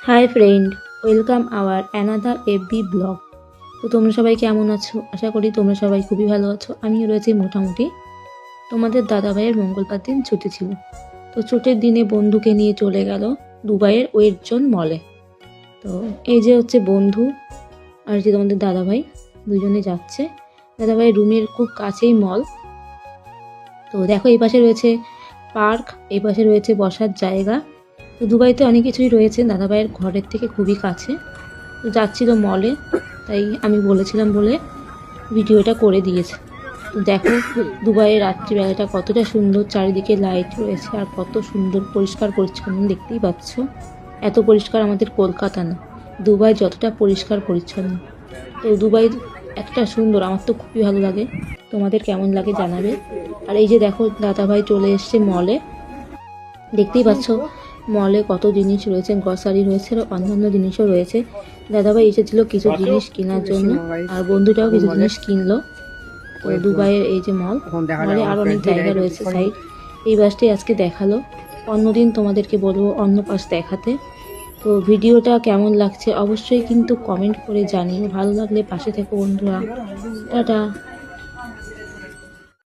High friend, welcome our another FB blog. তো তোমরা সবাই কেমন আছো? আশা করি তোমরা সবাই খুবই ভালো আছো। আমিও রয়েছি মোটামুটি। তোমাদের দাদাভাইয়ের মঙ্গলবার দিন ছুটি ছিল, তো ছুটির দিনে বন্ধুকে নিয়ে চলে গেল দুবাইয়ের ওয়েস্ট জোন মলে। তো এই যে হচ্ছে বন্ধু আর যে তোমাদের দাদাভাই, দুজনে যাচ্ছে। দাদাভাইয়ের রুমের খুব কাছেই মল। তো দেখো, এই পাশে রয়েছে পার্ক, এই পাশে রয়েছে বসার জায়গা। তো দুবাইতে অনেক কিছুই রয়েছে, দাদাভাইয়ের ঘরের থেকে খুবই কাছে। তো যাচ্ছিল মলে, তাই আমি বলেছিলাম বলে ভিডিওটা করে দিয়েছে। তো দেখো দুবাইয়ের রাত্রিবেলাটা কতটা সুন্দর, চারিদিকে লাইট রয়েছে আর কত সুন্দর পরিষ্কার পরিচ্ছন্ন, দেখতেই পাচ্ছ। এত পরিষ্কার আমাদের কলকাতা না, দুবাই যতটা পরিষ্কার পরিচ্ছন্ন। তো দুবাই একটা সুন্দর, আমার তো খুবই ভালো লাগে। তোমাদের কেমন লাগে জানাবে। আর এই যে দেখো দাদাভাই চলে এসছে মলে, দেখতেই পাচ্ছ মলে কত জিনিস রয়েছে, গ্রসারি রয়েছে আর অন্যান্য জিনিসও রয়েছে। দাদাভাই এসেছিল কিছু জিনিস কেনার জন্য, আর বন্ধুটাও কিছু জিনিস কিনলো। তো দুবাইয়ের এই যে মল, মলে আর অনেক জায়গা রয়েছে সাইড। এই বাসটাই আজকে দেখালো, অন্যদিন তোমাদেরকে বলবো অন্য পাশ দেখাতে। তো ভিডিওটা কেমন লাগছে অবশ্যই কিন্তু কমেন্ট করে জানিও। ভালো লাগলে পাশে থেকো বন্ধুরা। টাটা।